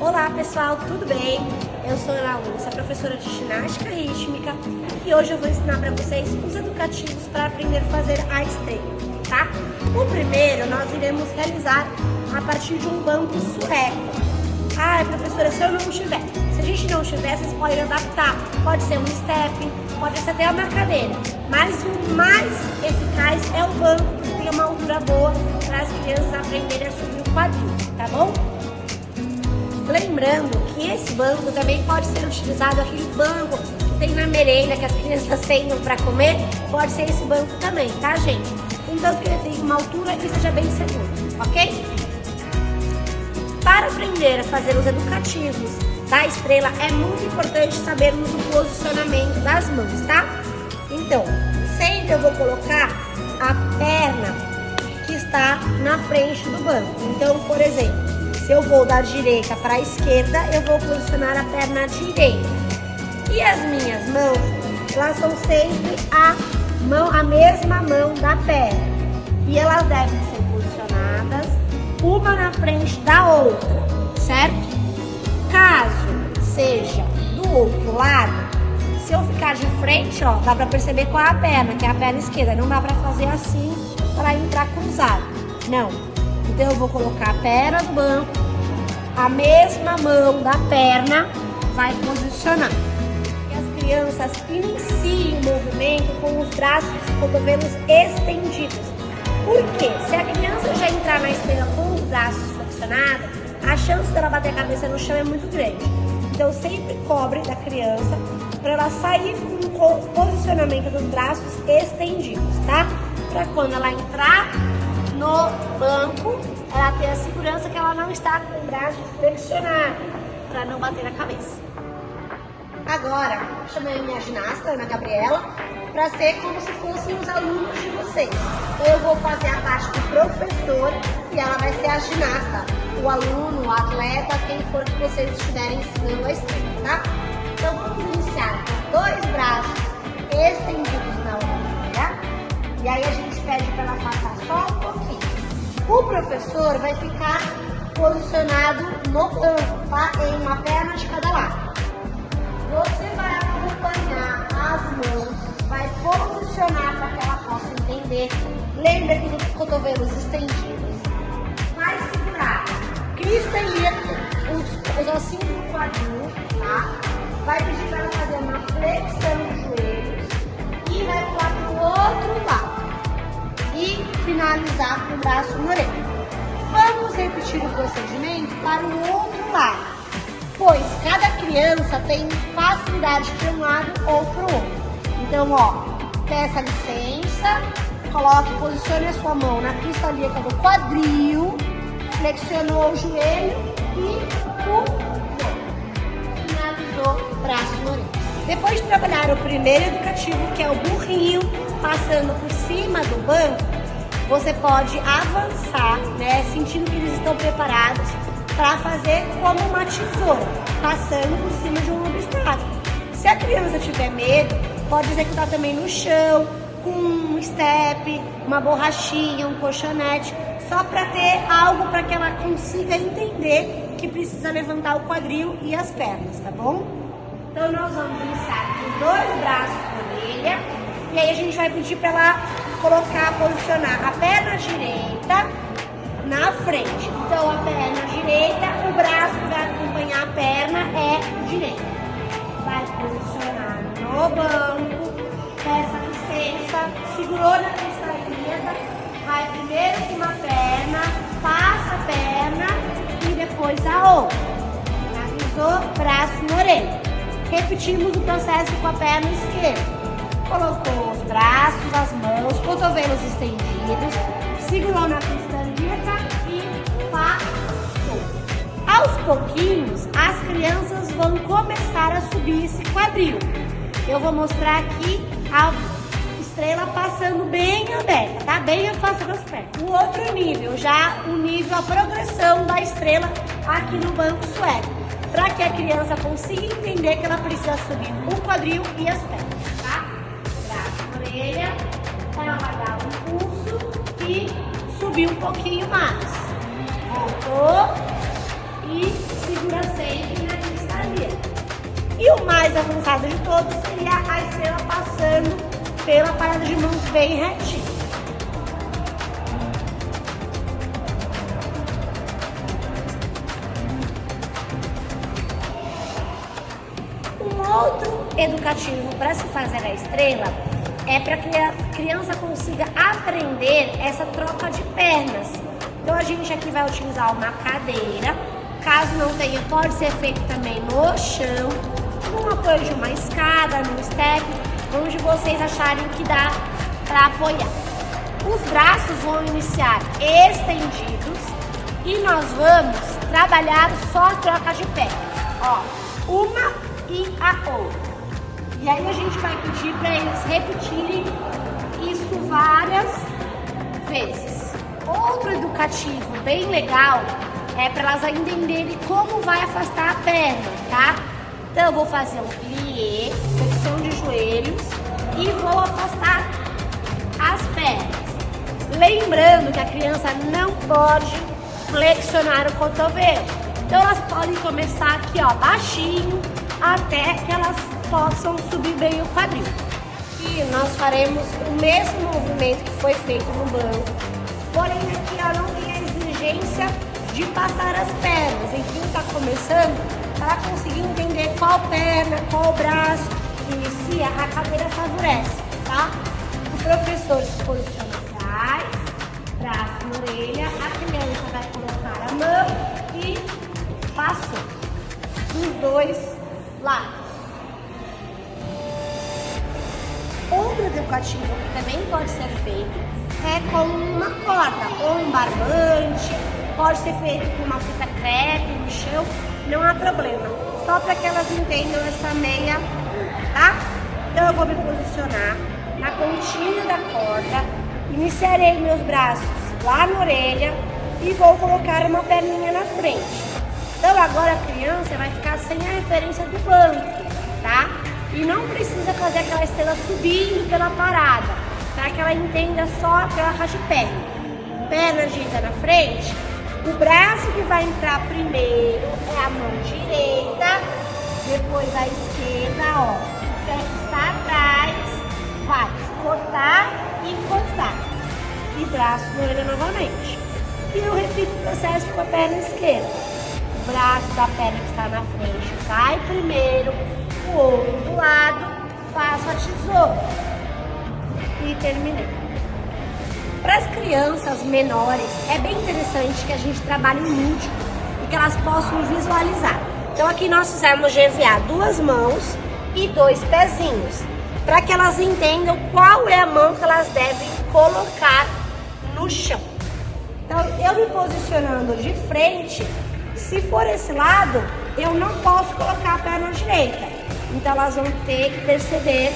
Olá pessoal, tudo bem? Eu sou Ana Lúcia, professora de ginástica rítmica, e hoje eu vou ensinar para vocês os educativos para aprender a fazer a estrela, tá? O primeiro nós iremos realizar a partir de um banco sueco. Ah, professora, se eu não tiver. Se a gente não tiver, vocês podem adaptar. Pode ser um step, pode ser até uma cadeira. Mas o mais eficaz é o banco, que tem uma altura boa para as crianças aprenderem a subir o quadril, tá bom? Lembrando que esse banco também pode ser utilizado, aquele banco que tem na merenda, que as crianças sentam para comer, pode ser esse banco também, tá, gente? Então que ele tenha uma altura e seja bem seguro, ok? Para aprender a fazer os educativos da estrela, é muito importante sabermos o posicionamento das mãos, tá? Então, sempre eu vou colocar a perna que está na frente do banco. Então, por exemplo, se eu vou da direita para a esquerda, eu vou posicionar a perna direita. E as minhas mãos, elas são sempre a mesma mão da perna. E elas devem ser posicionadas uma na frente da outra, certo? Caso seja do outro lado, se eu ficar de frente, ó, dá pra perceber qual é a perna, que é a perna esquerda. Não dá pra fazer assim para entrar cruzado, não. Então eu vou colocar a perna do banco, a mesma mão da perna vai posicionar. E as crianças iniciem o movimento com os braços e cotovelos estendidos. Por quê? Se a criança já entrar na estrela com os braços flexionados, a chance dela bater a cabeça no chão é muito grande. Então sempre cobre da criança para ela sair com o posicionamento dos braços estendidos, tá? Para quando ela entrar no banco, ela ter a segurança que ela não está com o braço flexionado, para não bater a cabeça. Agora, chamei a minha ginasta, Ana Gabriela, para ser como se fossem os alunos de vocês. Então eu vou fazer a parte do professor e ela vai ser a ginasta, o aluno, o atleta, quem for que vocês estiverem ensinando a estrela, tá? Então vamos iniciar com dois braços estendidos na orelha. E aí a gente pede para ela passar só um pouquinho. O professor vai ficar posicionado no banco, tá? Em uma perna de cada lado. Você vai acompanhar as mãos, vai posicionar para que ela possa entender. Lembra que os cotovelos estendidos. Vai segurar os ossinhos do quadril, tá? Vai pedir para ela fazer uma flexão de joelhos e vai pular para o outro lado. E finalizar com o braço na orelha. Vamos repetir o procedimento para o outro lado, pois cada criança tem facilidade de um lado ou para o outro. Então, ó, peça licença, posicione a sua mão na crista ilíaca do quadril, flexionou o joelho e finalizou braço na orelha. Depois de trabalhar o primeiro educativo, que é o burrinho, passando por cima do banco, você pode avançar, né, sentindo que eles estão preparados para fazer como uma tesoura, passando por cima de um obstáculo. Se a criança tiver medo, pode executar também no chão, com um step, uma borrachinha, um colchonete, só para ter algo para que ela consiga entender que precisa levantar o quadril e as pernas, tá bom? Então nós vamos iniciar com os dois braços na orelha, e aí a gente vai pedir para ela posicionar a perna direita na frente. Então a perna direita, o braço que vai acompanhar a perna é direito. Vai posicionar no banco, peça licença, segurou na crista ilíaca, vai primeiro com uma perna, passa a perna e depois a outra. Finalizou, braço na orelha. Repetimos o processo com a perna esquerda. Colocou os braços, as mãos, cotovelos estendidos, segurou na crista ilíaca e passou. Aos pouquinhos, as crianças vão começar a subir esse quadril. Eu vou mostrar aqui a estrela passando bem aberta, tá? Bem afastada das pernas. O outro nível, já o nível, a progressão da estrela aqui no banco sueco, para que a criança consiga entender que ela precisa subir o quadril e as pernas, tá? Braço na orelha, ela vai dar um impulso e subir um pouquinho mais. Voltou e segurou. postura sempre na cristalia. E o mais avançado de todos seria a estrela passando pela parada de mãos bem retinha. Um outro educativo para se fazer a estrela é para que a criança consiga aprender essa troca de pernas. Então a gente aqui vai utilizar uma cadeira, caso não tenha, pode ser feito também no chão, no apoio de uma escada, no step, onde vocês acharem que dá para apoiar. Os braços vão iniciar estendidos e nós vamos trabalhar só a troca de pé. Ó, uma e a outra. E aí a gente vai pedir para eles repetirem isso várias vezes. Outro educativo bem legal é para elas entenderem como vai afastar a perna, tá? Então eu vou fazer um plié, flexão de joelhos e vou afastar as pernas. Lembrando que a criança não pode flexionar o cotovelo. Então elas podem começar aqui, ó, baixinho, até que elas possam subir bem o quadril. E nós faremos o mesmo movimento que foi feito no banco, porém aqui ó, não tem a exigência de passar as pernas. Em quem está começando, para conseguir entender qual perna, qual braço inicia, a cadeira favorece, tá? O professor se posiciona atrás, braço na orelha, a criança vai colocar a mão e passou dos dois lados. Outro educativo que também pode ser feito é com uma corda ou um barbante, pode ser feito com uma fita crepe no chão, não há problema, só para que elas entendam essa meia, tá? Então eu vou me posicionar na pontinha da corda, iniciarei meus braços lá na orelha e vou colocar uma perninha na frente. Então agora a criança vai ficar sem a referência do banco, tá? E não precisa fazer aquela estrela subindo pela parada, para que ela entenda só a troca de perna. Perna direita na frente, o braço que vai entrar primeiro é a mão direita, depois a esquerda, ó. O pé que está atrás vai cortar e cortar. E braço na orelha novamente. E eu repito o processo com a perna esquerda. O braço da perna que está na frente vai primeiro, o outro do lado, faço a tesoura e terminei. Para as crianças menores é bem interessante que a gente trabalhe em múltiplo e que elas possam visualizar. Então aqui nós fizemos de EVA 2 mãos e 2 pezinhos, para que elas entendam qual é a mão que elas devem colocar no chão. Então eu me posicionando de frente, se for esse lado, eu não posso colocar a perna direita. Então elas vão ter que perceber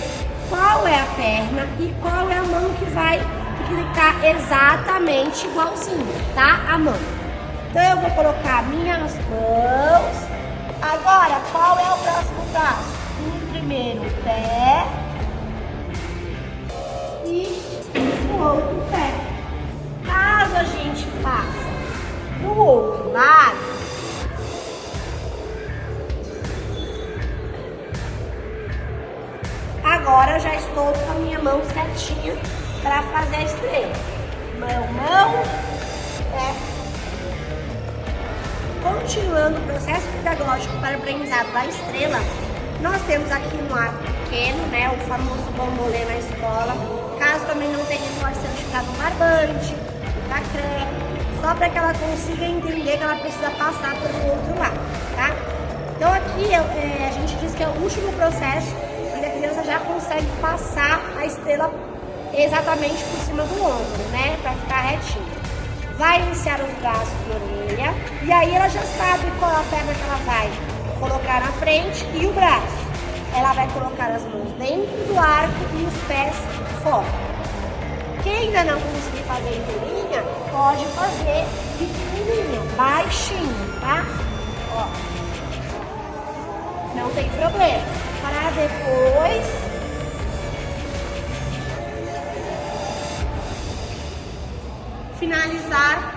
qual é a perna e qual é a mão que vai ficar exatamente igualzinho, tá? A mão. Então eu vou colocar minhas mãos. Agora, qual é o próximo passo? O primeiro pé e o outro pé. Caso a gente faça do outro lado, agora já estou com a minha mão certinha para fazer a estrela. Mão, pé. Continuando o processo pedagógico para o aprendizado da estrela, nós temos aqui no arco pequeno, né, o famoso bambolê na escola. Caso também não tenha, pode ser utilizado um barbante, da crepe, só para que ela consiga entender que ela precisa passar pelo outro lado, tá? Então aqui a gente diz que é o último processo, onde a criança já consegue passar a estrela exatamente por cima do ombro, né, para ficar retinho. Vai iniciar os braços na orelha e aí ela já sabe qual a perna que ela vai colocar na frente e o braço. Ela vai colocar as mãos dentro do arco e os pés fora. Quem ainda não conseguir fazer inteirinha, pode fazer pequenininha, baixinho, tá? Ó. Não tem problema. Para depois finalizar